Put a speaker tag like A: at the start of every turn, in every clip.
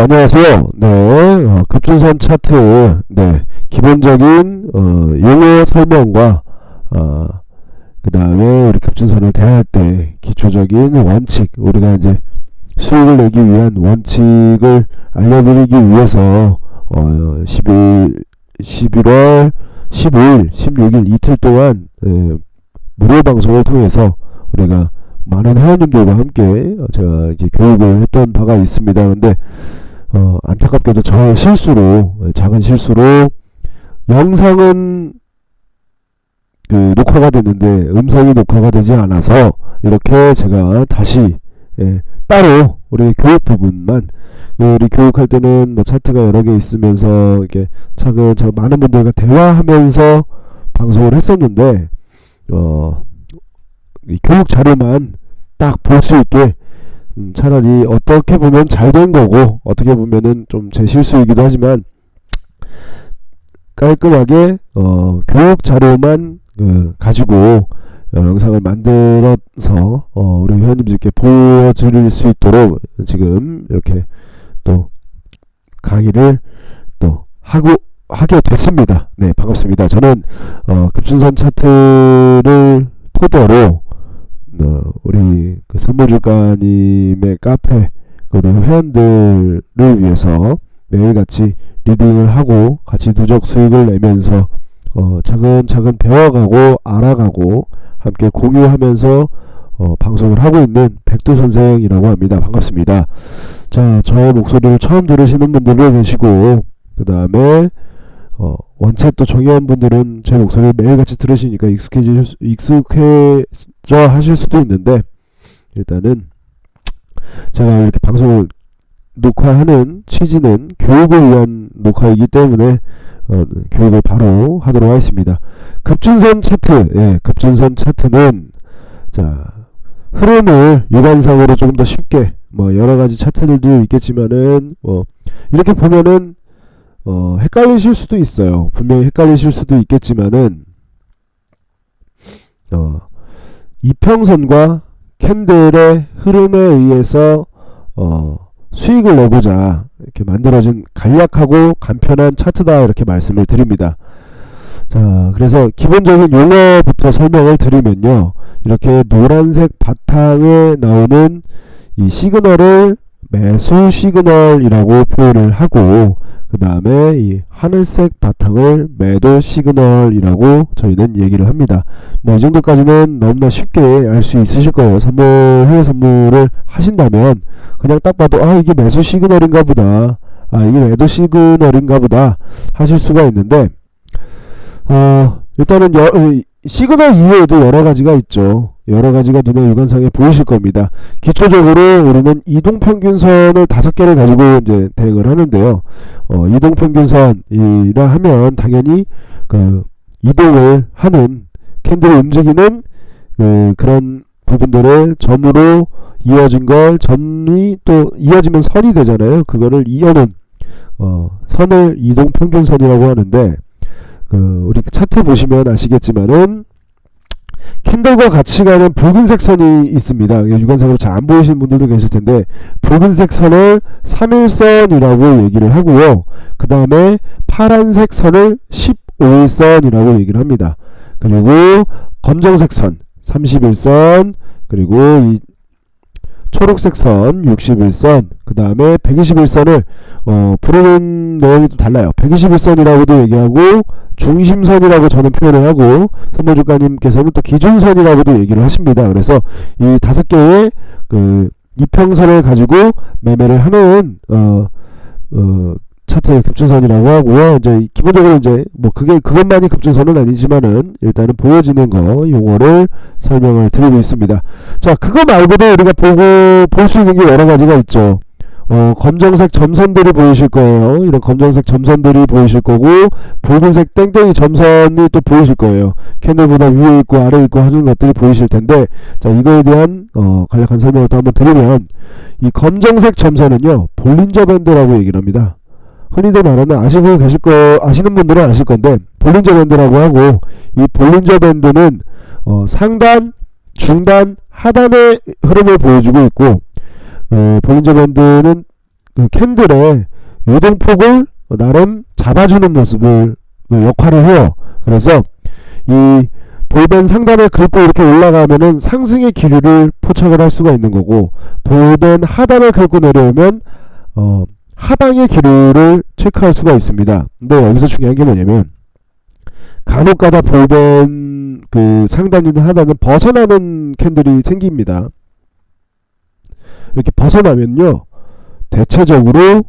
A: 안녕하세요. 네, 급준선 차트, 네, 기본적인 용어 설명과 그 다음에 우리 급준선을 대할 때 기초적인 원칙, 우리가 이제 수익을 내기 위한 원칙을 알려드리기 위해서 11월 15일, 16일 이틀 동안 무료 방송을 통해서 우리가 많은 회원님들과 함께 제가 이제 교육을 했던 바가 있습니다. 근데 안타깝게도 저의 실수로, 작은 실수로 영상은 녹화가 됐는데 음성이 녹화가 되지 않아서 이렇게 제가 다시 따로 우리 교육 부분만, 우리 교육할 때는 뭐 차트가 여러 개 있으면서 이렇게 차근차근 많은 분들과 대화하면서 방송을 했었는데 이 교육 자료만 딱 볼 수 있게 차라리 어떻게 보면 잘 된 거고 어떻게 보면은 좀 제 실수이기도 하지만 깔끔하게 교육 자료만 가지고 영상을 만들어서 우리 회원님들께 보여드릴 수 있도록 지금 이렇게 또 강의를 또 하게 됐습니다. 네, 반갑습니다. 저는 급준선 차트를 토대로 우리 그 선물주가님의 카페 우리 회원들을 위해서 매일같이 리딩을 하고 같이 누적 수익을 내면서 차근차근 배워가고 알아가고 함께 공유하면서 방송을 하고 있는 백두선생이라고 합니다. 반갑습니다. 자, 저의 목소리를 처음 들으시는 분들도 계시고 그 다음에 원체 또 정의한 분들은 제 목소리를 매일같이 들으시니까 익숙해져 하실 수도 있는데, 일단은 제가 이렇게 방송을 녹화하는 취지는 교육을 위한 녹화이기 때문에 교육을 바로 하도록 하겠습니다. 급준선 차트, 급준선 차트는 자, 흐름을 유관상으로 조금 더 쉽게, 뭐 여러가지 차트들도 있겠지만은 이렇게 보면은 헷갈리실 수도 있어요. 분명히 헷갈리실 수도 있겠지만은 이평선과 캔들의 흐름에 의해서 수익을 내고자 이렇게 만들어진 간략하고 간편한 차트다, 이렇게 말씀을 드립니다. 자, 그래서 기본적인 용어부터 설명을 드리면요, 이렇게 노란색 바탕에 나오는 이 시그널을 매수 시그널이라고 표현을 하고, 그 다음에 이 하늘색 바탕을 매도 시그널이라고 저희는 얘기를 합니다. 뭐 이 정도까지는 너무나 쉽게 알 수 있으실 거예요. 해외 선물을 하신다면 그냥 딱 봐도 이게 매수 시그널인가 보다, 이게 매도 시그널인가 보다 하실 수가 있는데, 일단은 시그널 이외에도 여러 가지가 있죠. 여러 가지가 눈에 육안상에 보이실 겁니다. 기초적으로 우리는 이동평균선을 5개를 가지고 이제 대응을 하는데요. 이동평균선이라 하면 당연히 그 이동을 하는 캔들이 움직이는 그런 부분들을 점으로 이어진 걸, 점이 또 이어지면 선이 되잖아요. 그거를 이어는 선을 이동평균선이라고 하는데, 우리 차트 보시면 아시겠지만은 캔들과 같이 가는 붉은색 선이 있습니다. 육안상으로 잘 안 보이시는 분들도 계실 텐데, 붉은색 선을 3일선이라고 얘기를 하고요. 그 다음에 파란색 선을 15일선이라고 얘기를 합니다. 그리고 검정색 선 31선, 그리고 이 초록색 선 61선, 그 다음에 121선을 부르는 내용이 또 달라요. 121선이라고도 얘기하고 중심선이라고 저는 표현을 하고, 선물주가님께서는 또 기준선이라고도 얘기를 하십니다. 그래서 이 5개의 이평선을 가지고 매매를 하는 차트의 급준선이라고 하고요. 이제 기본적으로 이제 뭐 그것만이 급준선은 아니지만은 일단은 보여지는 거 용어를 설명을 드리고 있습니다. 자, 그거 말고도 우리가 볼 수 있는 게 여러 가지가 있죠. 검정색 점선들이 보이실 거예요. 이런 검정색 점선들이 보이실 거고, 붉은색 땡땡이 점선이 또 보이실 거예요. 캔들보다 위에 있고 아래에 있고 하는 것들이 보이실 텐데, 자, 이거에 대한 간략한 설명을 또 한번 드리면, 이 검정색 점선은요, 볼린저 밴드라고 얘기를 합니다. 흔히들 말하는, 아시는 분들은 아실 건데, 볼린저 밴드라고 하고, 이 볼린저 밴드는 상단, 중단, 하단의 흐름을 보여주고 있고, 볼린저 밴드는 그 캔들의 요동폭을 나름 잡아주는 모습을 역할을 해요. 그래서 이 볼벤 상단을 긁고 이렇게 올라가면은 상승의 기류를 포착을 할 수가 있는 거고, 볼벤 하단을 긁고 내려오면 하방의 기류를 체크할 수가 있습니다. 근데 여기서 중요한 게 뭐냐면, 간혹가다 볼벤 그 상단이나 하단은 벗어나는 캔들이 생깁니다. 이렇게 벗어나면요, 대체적으로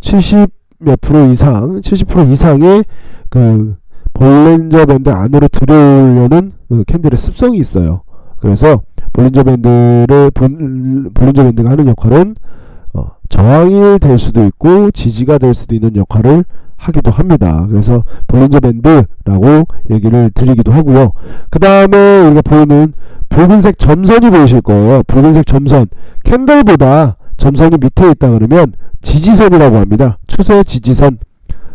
A: 70 몇 프로 이상, 70% 이상의 그 볼린저 밴드 안으로 들어오려는 그 캔들의 습성이 있어요. 그래서 볼린저 밴드가 하는 역할은 저항이 될 수도 있고 지지가 될 수도 있는 역할을 하기도 합니다. 그래서 볼린저 밴드라고 얘기를 드리기도 하고요. 그 다음에 우리가 보이는 붉은색 점선이 보이실 거예요. 붉은색 점선, 캔들보다 점선이 밑에 있다 그러면 지지선이라고 합니다. 추세 지지선,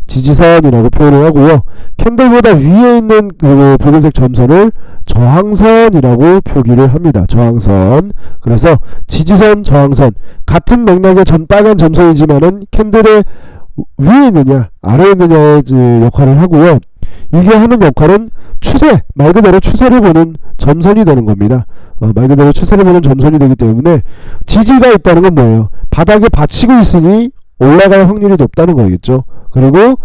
A: 지지선이라고 표현을 하고요. 캔들보다 위에 있는 그 붉은색 점선을 저항선이라고 표기를 합니다. 저항선. 그래서 지지선, 저항선, 같은 맥락의 빨간 점선이지만은 캔들의 위에 있느냐 아래에 있느냐의 역할을 하고요. 이게 하는 역할은 추세, 말 그대로 추세를 보는 점선이 되는 겁니다. 말 그대로 추세를 보는 점선이 되기 때문에 지지가 있다는 건 뭐예요? 바닥에 받치고 있으니 올라갈 확률이 높다는 거겠죠. 그리고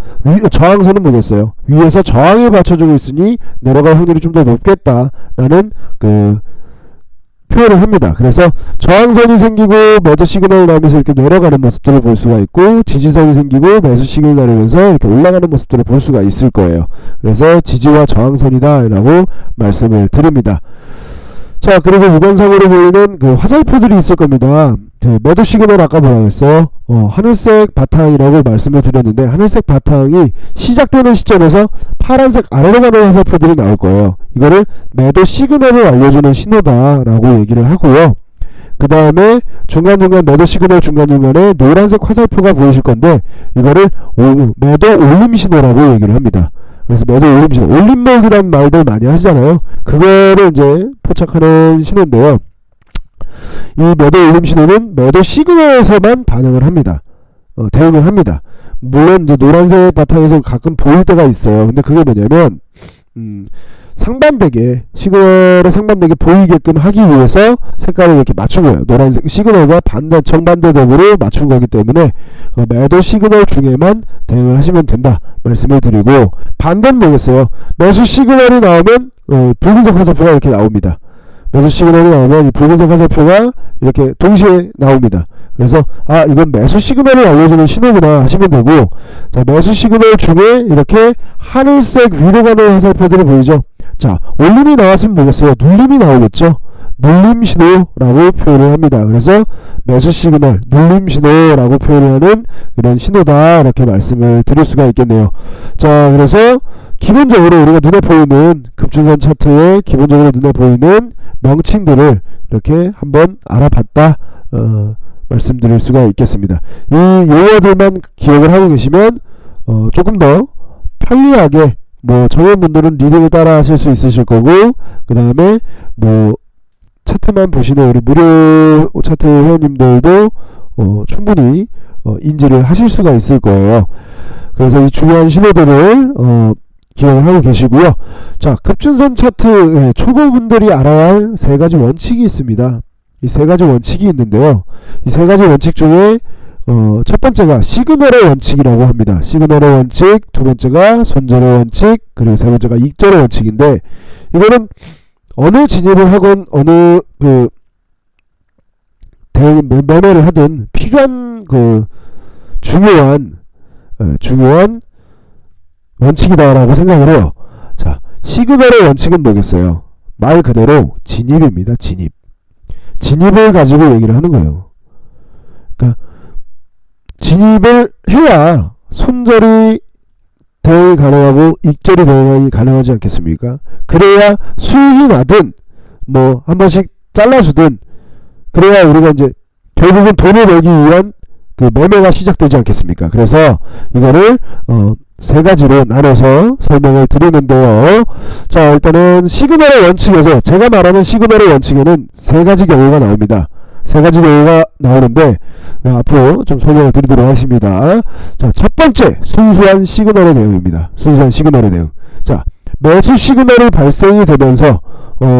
A: 저항선은 뭐겠어요? 위에서 저항에 받쳐주고 있으니 내려갈 확률이 좀 더 높겠다라는 그 표현을 합니다. 그래서 저항선이 생기고 매도 시그널 나오면서 이렇게 내려가는 모습들을 볼 수가 있고, 지지선이 생기고 매수 시그널 나오면서 이렇게 올라가는 모습들을 볼 수가 있을 거예요. 그래서 지지와 저항선이다 라고 말씀을 드립니다. 자, 그리고 유관상으로 보이는 그 화살표들이 있을 겁니다. 그 매도 시그널 아까 뭐라고 했어요? 하늘색 바탕이라고 말씀을 드렸는데, 하늘색 바탕이 시작되는 시점에서 파란색 아래로 가는 화살표들이 나올 거예요. 이거를 매도 시그널을 알려주는 신호다 라고 얘기를 하고요. 그 다음에 중간중간 매도 시그널 중간중간에 노란색 화살표가 보이실 건데, 이거를 매도 올림 신호라고 얘기를 합니다. 그래서 매도 올림 신호, 올림목이란 말들 많이 하시잖아요. 그거를 이제 포착하는 신호인데요. 이 매도 올림 신호는 매도 시그널에서만 반응을 합니다. 대응을 합니다. 물론 이제 노란색 바탕에서 가끔 보일 때가 있어요. 근데 그게 뭐냐면 상반되게, 시그널에 상반되게 보이게끔 하기 위해서 색깔을 이렇게 맞춘 거예요. 노란색 시그널과 정반대적으로 맞춘 거기 때문에 매도 시그널 중에만 대응을 하시면 된다 말씀을 드리고, 반대는 뭐겠어요? 매수 시그널이 나오면 붉은색 화살표가 이렇게 나옵니다. 매수 시그널이 나오면 이 붉은색 화살표가 이렇게 동시에 나옵니다. 그래서 이건 매수 시그널을 알려주는 신호구나 하시면 되고, 자, 매수 시그널 중에 이렇게 하늘색 위로 가는 화살표들이 보이죠. 자, 올림이 나왔으면 뭐겠어요? 눌림이 나오겠죠. 눌림 신호라고 표현을 합니다. 그래서 매수 시그널, 눌림 신호라고 표현을 하는 이런 신호다 이렇게 말씀을 드릴 수가 있겠네요. 자, 그래서 기본적으로 우리가 눈에 보이는 급준선 차트에 기본적으로 눈에 보이는 명칭들을 이렇게 한번 알아봤다 말씀드릴 수가 있겠습니다. 이 용어들만 기억을 하고 계시면 조금 더 편리하게, 정원분들은 리딩을 따라 하실 수 있으실 거고, 그 다음에 차트만 보시는 우리 무료 차트 회원님들도 충분히 인지를 하실 수가 있을 거예요. 그래서 이 중요한 신호들을 기억을 하고 계시고요. 자, 급준선 차트 초보분들이 알아야 할 세 가지 원칙이 있습니다. 이 세 가지 원칙이 있는데요. 이 세 가지 원칙 중에 첫 번째가 시그널의 원칙이라고 합니다. 시그널의 원칙, 두 번째가 손절의 원칙, 그리고 세 번째가 익절의 원칙인데, 이거는 어느 진입을 하건 어느 매매를 하든 필요한 중요한 원칙이다라고 생각을 해요. 자, 시그널의 원칙은 뭐겠어요? 말 그대로 진입입니다. 진입을 가지고 얘기를 하는 거예요. 그러니까 진입을 해야 손절이 대응이 가능하고 익절이 대응이 가능하지 않겠습니까? 그래야 수익이 나든 한 번씩 잘라주든, 그래야 우리가 이제 결국은 돈을 벌기 위한 그 매매가 시작되지 않겠습니까? 그래서 이거를 세 가지로 나눠서 설명을 드리는데요. 자, 일단은 시그널의 원칙에서, 제가 말하는 시그널의 원칙에는 세 가지 경우가 나옵니다. 세 가지 경우가 나오는데 앞으로 좀 설명을 드리도록 하겠습니다. 자, 첫 번째 순수한 시그널의 내용입니다. 순수한 시그널의 내용. 자, 매수 시그널이 발생이 되면서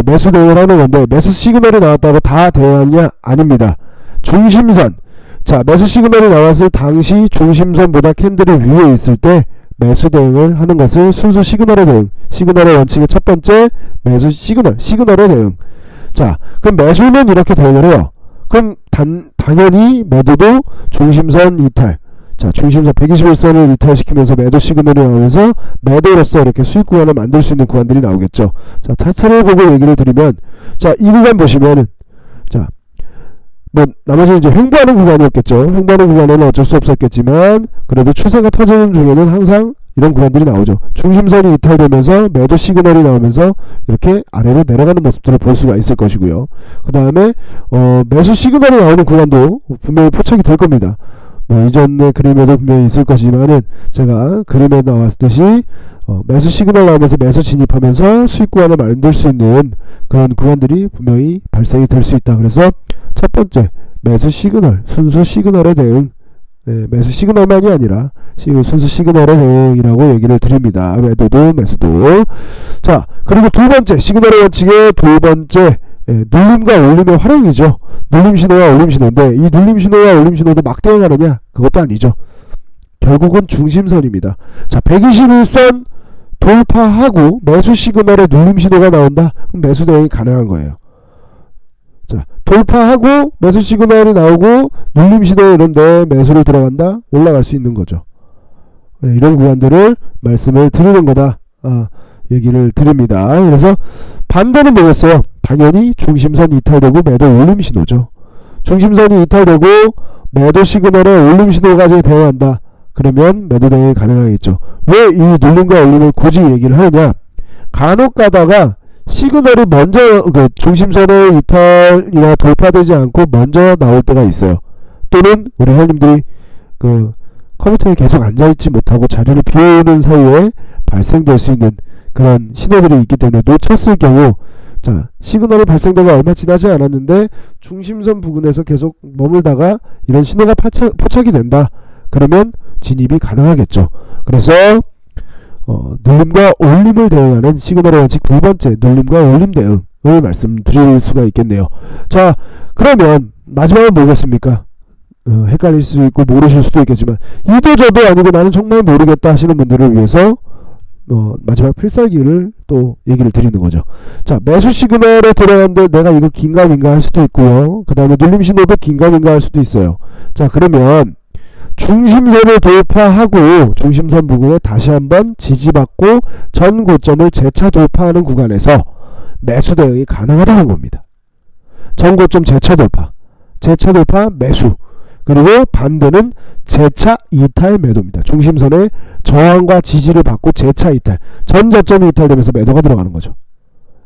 A: 매수 대응을 하는 건데, 매수 시그널이 나왔다고 다 대응하느냐? 아닙니다. 중심선. 자, 매수 시그널이 나왔을 당시 중심선보다 캔들이 위에 있을 때 매수 대응을 하는 것을 순수 시그널의 대응. 시그널의 원칙의 첫 번째 매수 시그널의 대응. 자, 그럼 매수는 이렇게 대응을 해요. 그럼 당연히 매도도 중심선 이탈. 자, 중심선 121선을 이탈시키면서 매도 시그널이 나오면서 매도로서 이렇게 수익 구간을 만들 수 있는 구간들이 나오겠죠. 자, 차트를 보고 얘기를 드리면, 자, 이 구간 보시면은, 자, 뭐 나머지는 이제 횡보하는 구간이었겠죠. 횡보하는 구간에는 어쩔 수 없었겠지만 그래도 추세가 터지는 중에는 항상 이런 구간들이 나오죠. 중심선이 이탈되면서 매도 시그널이 나오면서 이렇게 아래로 내려가는 모습들을 볼 수가 있을 것이고요. 그 다음에 매수 시그널이 나오는 구간도 분명히 포착이 될 겁니다. 뭐 이전의 그림에도 분명히 있을 것이지만은 제가 그림에 나왔듯이 매수 시그널 나오면서 매수 진입하면서 수익 구간을 만들 수 있는 그런 구간들이 분명히 발생이 될 수 있다. 그래서 첫 번째 매수 시그널, 순수 시그널의 대응. 매수 시그널만이 아니라 순수 시그널의 대응이라고 얘기를 드립니다. 매도도 매수도. 자, 그리고 두 번째 시그널의 원칙의 두 번째, 눌림과 올림의 활용이죠. 눌림 신호와 올림 신호인데 이 눌림 신호와 올림 신호도 막 대응하느냐? 그것도 아니죠. 결국은 중심선입니다. 자, 121선 돌파하고 매수 시그널의 눌림 신호가 나온다? 그럼 매수 대응이 가능한 거예요. 자, 돌파하고 매수 시그널이 나오고 눌림 신호 이런데 매수를 들어간다? 올라갈 수 있는 거죠. 이런 구간들을 말씀을 드리는 거다. 얘기를 드립니다. 그래서 반대는 뭐겠어요? 당연히 중심선 이탈되고 매도 올림 신호죠. 중심선이 이탈되고 매도 시그널에 올림 신호까지 대응한다. 그러면 매도 대응이 가능하겠죠. 왜 이 눌림과 올림을 굳이 얘기를 하느냐? 간혹 가다가 시그널이 먼저 중심선의 이탈이나 돌파되지 않고 먼저 나올 때가 있어요. 또는 우리 회원님들이 컴퓨터에 계속 앉아있지 못하고 자리를 비우는 사이에 발생될 수 있는 그런 신호들이 있기 때문에 놓쳤을 경우, 자, 시그널이 발생되고 얼마 지나지 않았는데 중심선 부근에서 계속 머물다가 이런 신호가 포착이 된다. 그러면 진입이 가능하겠죠. 그래서 눌림과 올림을 대응하는 시그널의 원칙 두 번째 눌림과 올림 대응을 말씀드릴 수가 있겠네요. 자, 그러면 마지막은 뭐겠습니까? 헷갈릴 수 있고 모르실 수도 있겠지만 이도 저도 아니고 나는 정말 모르겠다 하시는 분들을 위해서 마지막 필살기를 또 얘기를 드리는 거죠. 자, 매수 시그널에 들어갔는데 내가 이거 긴가민가 할 수도 있고요. 그 다음에 눌림 신호도 긴가민가 할 수도 있어요. 자, 그러면 중심선을 돌파하고 중심선 부근에 다시 한번 지지받고 전 고점을 재차 돌파하는 구간에서 매수 대응이 가능하다는 겁니다. 전 고점 재차 돌파 매수. 그리고 반대는 재차 이탈 매도입니다. 중심선의 저항과 지지를 받고 재차 이탈, 전 저점이 이탈되면서 매도가 들어가는 거죠.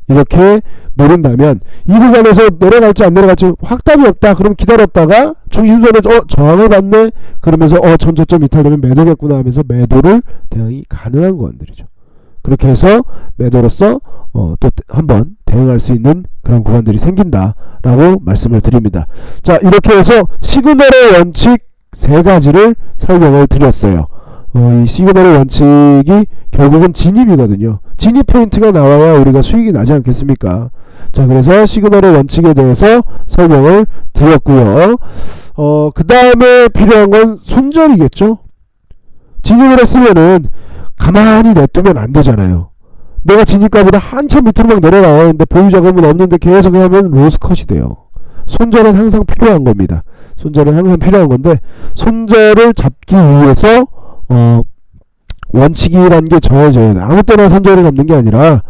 A: 이렇게 노린다면 이 구간에서 내려갈지 안 내려갈지 확답이 없다. 그럼 기다렸다가 중심선에 저항을 받네. 그러면서 전 저점 이탈되면 매도겠구나 하면서 매도를 대응이 가능한 구간들이죠. 그렇게 해서 매도로서 또 한번 대응할 수 있는 그런 구간들이 생긴다라고 말씀을 드립니다. 자, 이렇게 해서 시그널의 원칙 세 가지를 설명을 드렸어요. 이 시그널의 원칙이 결국은 진입이거든요. 진입 포인트가 나와야 우리가 수익이 나지 않겠습니까? 자, 그래서 시그널의 원칙에 대해서 설명을 드렸고요. 그 다음에 필요한 건 손절이겠죠. 진입을 했으면은 가만히 냅두면 안 되잖아요. 내가 진입가보다 한참 밑으로 막 내려가는데 보유자금은 없는데 계속 하면 로스컷이 돼요. 손절은 항상 필요한 겁니다. 손절은 항상 필요한 건데 손절을 잡기 위해서 원칙이라는 게 정해져야 돼. 아무 때나 손절을 잡는 게 아니라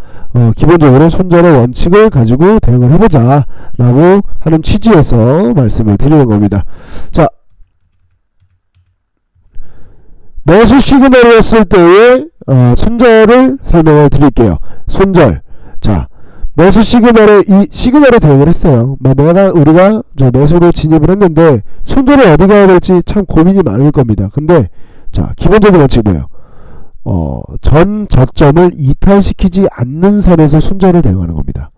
A: 기본적으로 손절의 원칙을 가지고 대응을 해보자 라고 하는 취지에서 말씀을 드리는 겁니다. 자, 매수 시그널이었을 때의 손절을 설명을 드릴게요. 손절. 자, 매수 시그널에 이 시그널에 대응을 했어요. 우리가 매수로 진입을 했는데 손절을 어디 가야 될지 참 고민이 많을 겁니다. 근데 자, 기본적인 원칙이 뭐예요? 전 저점을 이탈시키지 않는 선에서 손절을 대응하는 겁니다.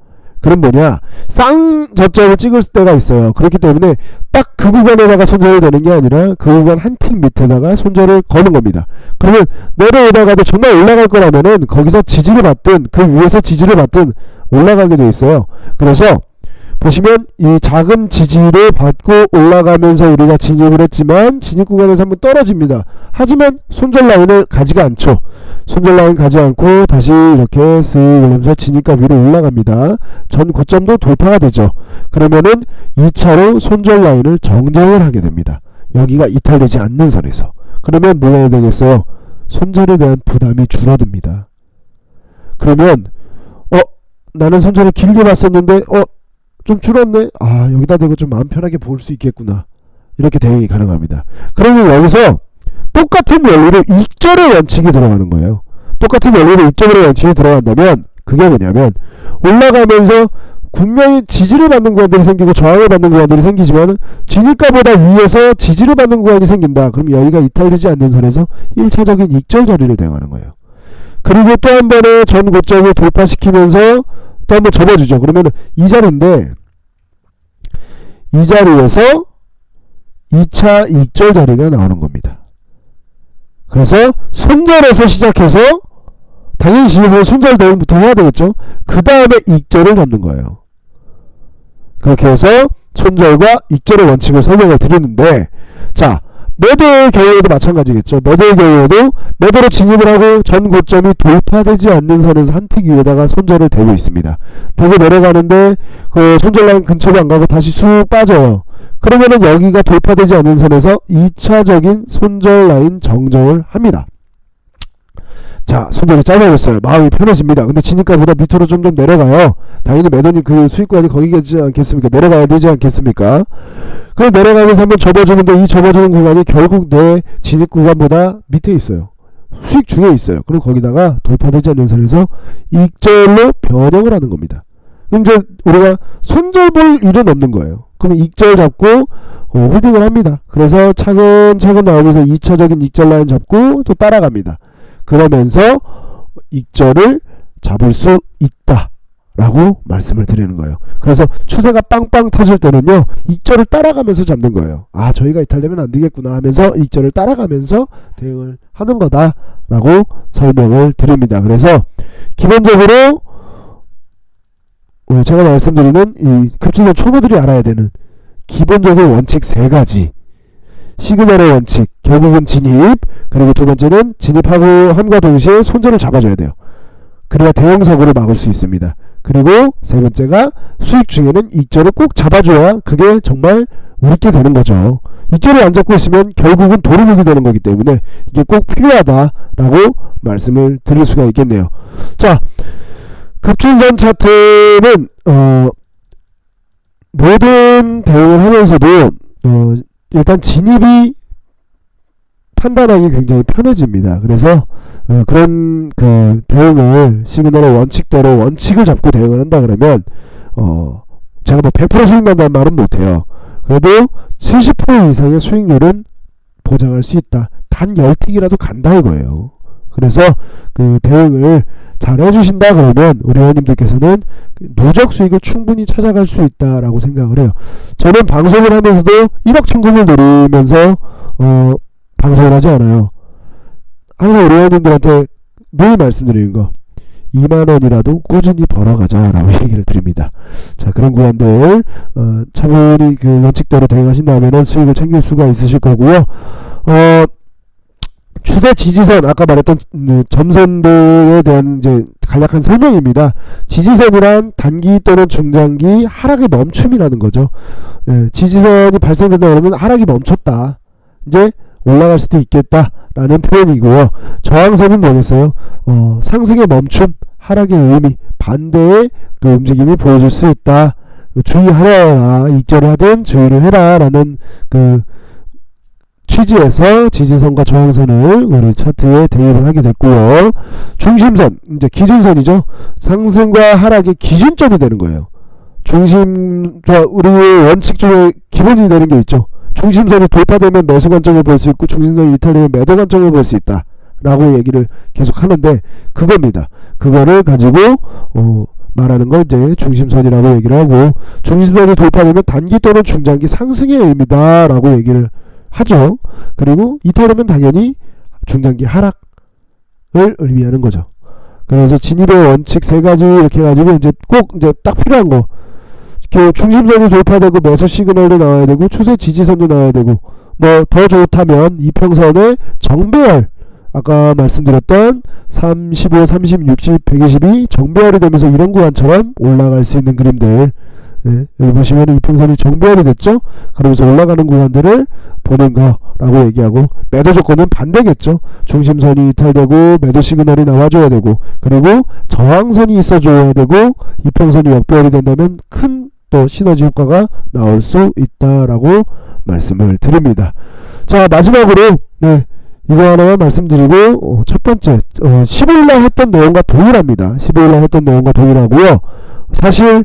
A: 그럼 뭐냐, 쌍저점을 찍을 때가 있어요. 그렇기 때문에 딱 그 구간에다가 손절이 되는 게 아니라 그 구간 한 틱 밑에다가 손절을 거는 겁니다. 그러면 내려오다가도 정말 올라갈 거라면은 거기서 지지를 받든 그 위에서 지지를 받든 올라가게 돼 있어요. 그래서 보시면 이 작은 지지를 받고 올라가면서 우리가 진입을 했지만 진입 구간에서 한번 떨어집니다. 하지만 손절 라인을 가지가 않죠. 손절 라인 가지 않고 다시 이렇게 쓱 올라면서 진입가 위로 올라갑니다. 전 고점도 돌파가 되죠. 그러면은 2차로 손절 라인을 정정을 하게 됩니다. 여기가 이탈되지 않는 선에서. 그러면 뭐가 해야 되겠어요? 손절에 대한 부담이 줄어듭니다. 그러면 나는 손절을 길게 봤었는데 좀 줄었네. 여기다 대고 좀 마음 편하게 볼 수 있겠구나. 이렇게 대응이 가능합니다. 그러면 여기서 똑같은 원리로 익절의 원칙이 들어가는 거예요. 똑같은 원리로 익절의 원칙이 들어간다면 그게 뭐냐면 올라가면서 분명히 지지를 받는 구간들이 생기고 저항을 받는 구간들이 생기지만 진입가보다 위에서 지지를 받는 구간이 생긴다. 그럼 여기가 이탈되지 않는 선에서 1차적인 익절 자리를 대응하는 거예요. 그리고 또 한 번에 전 고점을 돌파시키면서 또 한번 접어주죠. 그러면 이 자리인데 이 자리에서 2차 익절 자리가 나오는 겁니다. 그래서 손절에서 시작해서 당연히 진입을 손절 대응부터 해야 되겠죠. 그 다음에 익절을 잡는 거예요. 그렇게 해서 손절과 익절의 원칙을 설명을 드리는데, 자, 매도의 경우에도 마찬가지겠죠. 매도의 경우에도 매도로 진입을 하고 전 고점이 돌파되지 않는 선에서 한 틱 위에다가 손절을 대고 있습니다. 대고 내려가는데 그 손절 라인 근처로 안 가고 다시 쑥 빠져요. 그러면은 여기가 돌파되지 않는 선에서 2차적인 손절 라인 정정을 합니다. 자, 손절이 짧아졌어요. 마음이 편해집니다. 근데 진입가보다 밑으로 좀 내려가요. 당연히 매도니 그 수익권이 거기겠지 않겠습니까? 내려가야 되지 않겠습니까? 그럼 내려가면서 한번 접어주는데 이 접어주는 구간이 결국 내 진입 구간보다 밑에 있어요. 수익 중에 있어요. 그럼 거기다가 돌파되지 않는 선에서 익절로 변형을 하는 겁니다. 그럼 이제 우리가 손절 볼 일은 없는 거예요. 그럼 익절 잡고 홀딩을 합니다. 그래서 차근차근 나오면서 2차적인 익절 라인 잡고 또 따라갑니다. 그러면서 익절을 잡을 수 있다 라고 말씀을 드리는 거예요. 그래서 추세가 빵빵 터질 때는요, 익절을 따라가면서 잡는 거예요. 저희가 이탈되면 안 되겠구나 하면서 익절을 따라가면서 대응을 하는 거다 라고 설명을 드립니다. 그래서 기본적으로 제가 말씀드리는 이 급등전 초보들이 알아야 되는 기본적인 원칙 3가지. 시그널의 원칙, 결국은 진입, 그리고 두 번째는 진입하고 함과 동시에 손절을 잡아줘야 돼요. 그래야 대형사고를 막을 수 있습니다. 그리고 세 번째가 수익 중에는 익절을 꼭 잡아줘야 그게 정말 우리께 되는 거죠. 익절을 안 잡고 있으면 결국은 도루묵이 되는 거기 때문에 이게 꼭 필요하다라고 말씀을 드릴 수가 있겠네요. 자, 급준선 차트는 모든 대응을 하면서도 일단 진입이 판단하기 굉장히 편해집니다. 그래서 그런 그 대응을 시그널의 원칙대로 원칙을 잡고 대응을 한다 그러면 제가 뭐 100% 수익 난다는 말은 못해요. 그래도 70% 이상의 수익률은 보장할 수 있다. 단 10틱이라도 간다 이거예요. 그래서 그 대응을 잘 해주신다 그러면 우리 회원님들께서는 누적 수익을 충분히 찾아갈 수 있다라고 생각을 해요. 저는 방송을 하면서도 1억 천금을 노리면서 방송을 하지 않아요. 항상 우리 회원님들한테 늘 말씀드리는 거, 2만원이라도 꾸준히 벌어가자 라고 얘기를 드립니다. 자, 그런 구간들 차분히 그 원칙대로 대응하신다면 수익을 챙길 수가 있으실 거고요. 추세 지지선, 아까 말했던 점선도에 대한 이제 간략한 설명입니다. 지지선이란 단기 또는 중장기 하락의 멈춤이라는 거죠. 지지선이 발생된다 그러면 하락이 멈췄다, 이제 올라갈 수도 있겠다 라는 표현이고요. 저항선은 뭐겠어요? 상승의 멈춤, 하락의 의미, 반대의 그 움직임이 보여줄 수 있다. 주의하라, 익절을 하든 주의를 해라 라는 그 취지에서 지지선과 저항선을 우리 차트에 대입을 하게 됐고요. 중심선, 이제 기준선이죠. 상승과 하락의 기준점이 되는 거예요. 우리 원칙 중에 기본이 되는 게 있죠. 중심선이 돌파되면 매수 관점을 볼 수 있고 중심선이 이탈되면 매도 관점을 볼 수 있다 라고 얘기를 계속 하는데 그겁니다. 그거를 가지고 말하는 걸 이제 중심선이라고 얘기를 하고, 중심선이 돌파되면 단기 또는 중장기 상승의 의미다 라고 얘기를 하죠. 그리고 이탈하면 당연히 중장기 하락을 의미하는 거죠. 그래서 진입의 원칙 세 가지 이렇게 해가지고 이제 꼭 이제 딱 필요한 거, 중심선이 돌파되고 매수 시그널도 나와야 되고 추세 지지선도 나와야 되고, 뭐 더 좋다면 이평선의 정배열, 아까 말씀드렸던 35, 30, 60, 120이 정배열이 되면서 이런 구간처럼 올라갈 수 있는 그림들, 네, 여기 보시면 이평선이 정배열이 됐죠. 그러면서 올라가는 구간들을 보는 거라고 얘기하고, 매도 조건은 반대겠죠. 중심선이 이탈되고 매도 시그널이 나와줘야 되고, 그리고 저항선이 있어줘야 되고, 이평선이 역배열이 된다면 큰 또 시너지 효과가 나올 수 있다라고 말씀을 드립니다. 자, 마지막으로 네, 이거 하나만 말씀드리고, 첫 번째 15일날 했던 내용과 동일합니다. 15일날 했던 내용과 동일하고요. 사실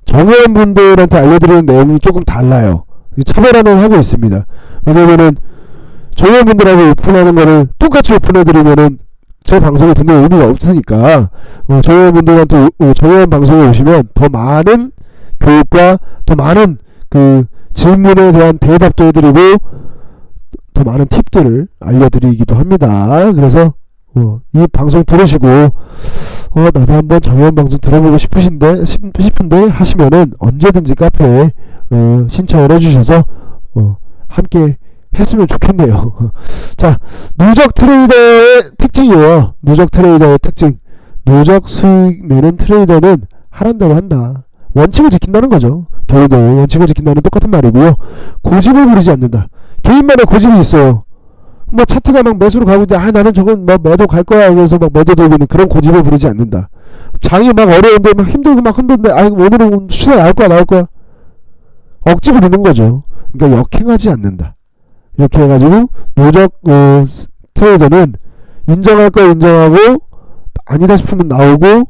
A: 정회원분들한테 알려드리는 내용이 조금 달라요. 차별화는 하고 있습니다. 왜냐면은 정회원분들하고 오픈하는 거를 똑같이 오픈해드리면은 제 방송을 듣는 의미가 없으니까, 정회원분들한테 정회원 방송에 오시면 더 많은 교육과 더 많은 그 질문에 대한 대답도 해드리고 더 많은 팁들을 알려드리기도 합니다. 그래서 이 방송 들으시고 나도 한번 정회원 방송 들어보고 싶은데 하시면은 언제든지 카페에 신청을 해주셔서 함께 했으면 좋겠네요. 자, 누적 트레이더의 특징이에요. 누적 트레이더의 특징. 누적 수익 내는 트레이더는 하란 대로 한다. 원칙을 지킨다는 거죠. 결론도 원칙을 지킨다는 똑같은 말이고요. 고집을 부리지 않는다. 개인만의 고집이 있어요. 뭐 차트가 막 매수로 가고 있는데 나는 저건 뭐 매도 갈 거야 그래서 막 매도 들고 있는 그런 고집을 부리지 않는다. 장이 막 어려운데 막 힘들고 막 흔든데 오늘은 수익 나올 거야. 억지 부리는 거죠. 그러니까 역행하지 않는다. 이렇게 해가지고 누적 트레이더는 인정할 거 인정하고 아니다 싶으면 나오고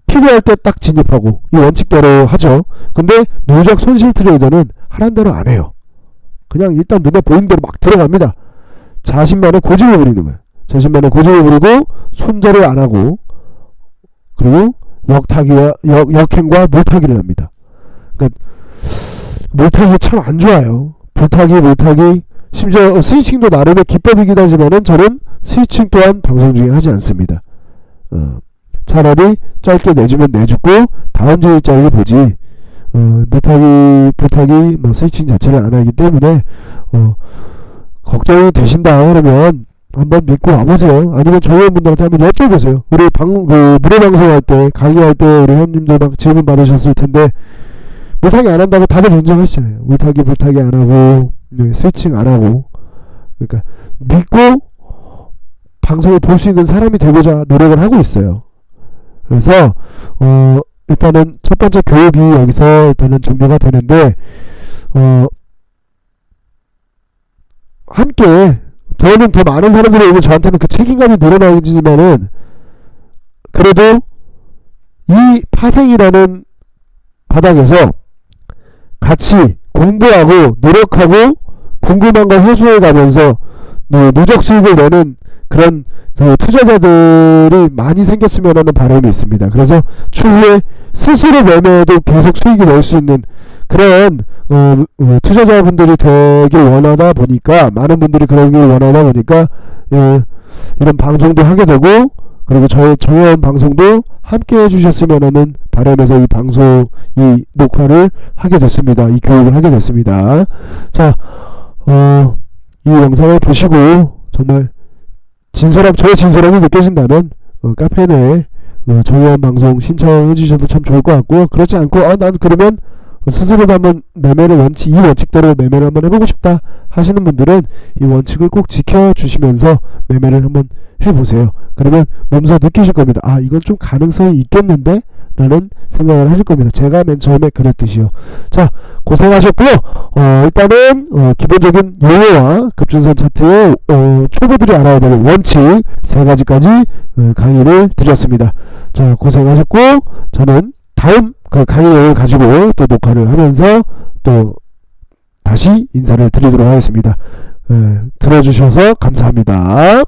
A: 필요할 때 딱 진입하고 이 원칙대로 하죠. 근데 누적 손실 트레이더는 하란 대로 안 해요. 그냥 일단 눈에 보이는 대로 막 들어갑니다. 자신만의 고집을 부리는 거예요. 자신만의 고집을 부리고 손절을 안 하고, 그리고 역행과 물타기를 합니다. 그러니까 물타기 참 안 좋아요. 물타기 심지어 스위칭도 나름의 기법이긴 하지만은 저는 스위칭 또한 방송 중에 하지 않습니다. 차라리 짧게 내주면 내주고 다음 주에 짧게 보지, 물타기 뭐 스위칭 자체를 안 하기 때문에 걱정이 되신다 그러면 한번 믿고 와보세요. 아니면 저희분들한테 한번 여쭤보세요. 우리 무료 방송할 때, 강의할 때 우리 회원님들 막 질문 받으셨을 텐데 물타기 안 한다고 다들 인정하시잖아요. 물타기 안 하고 스위칭 안 하고. 그러니까 믿고 방송을 볼 수 있는 사람이 되고자 노력을 하고 있어요. 그래서 일단은 첫 번째 교육이 여기서 일단은 종료가 되는데, 함께 더는 더 많은 사람들이 오면 저한테는 그 책임감이 늘어나지만은 그래도 이 파생이라는 바닥에서 같이 공부하고 노력하고 궁금한 걸 해소해 가면서 누적 수익을 내는 그런 투자자들이 많이 생겼으면 하는 바람이 있습니다. 그래서 추후에 스스로 매매해도 계속 수익이 낼 수 있는 그런 투자자분들이 되길 원하다 보니까, 많은 분들이 그러길 원하다 보니까 이런 방송도 하게 되고, 그리고 저의 정회원 방송도 함께 해주셨으면 하는 바람에서 이 녹화를 하게 됐습니다. 이 교육을 하게 됐습니다. 자, 이 영상을 보시고 정말 저의 진솔함이 느껴진다면 카페 내에 정회원 방송 신청해 주셔도 참 좋을 것 같고요. 그렇지 않고 난 그러면 스스로도 한번 이 원칙대로 매매를 한번 해보고 싶다 하시는 분들은 이 원칙을 꼭 지켜주시면서 매매를 한번 해보세요. 그러면 몸소 느끼실 겁니다. 이건 좀 가능성이 있겠는데? 라는 생각을 하실 겁니다. 제가 맨 처음에 그랬듯이요. 자, 고생하셨고요. 일단은 기본적인 용어와 급준선 차트의 초보들이 알아야 되는 원칙 3가지까지 강의를 드렸습니다. 자, 고생하셨고, 저는 다음 그 강의 내용을 가지고 또 녹화를 하면서 또 다시 인사를 드리도록 하겠습니다. 들어주셔서 감사합니다.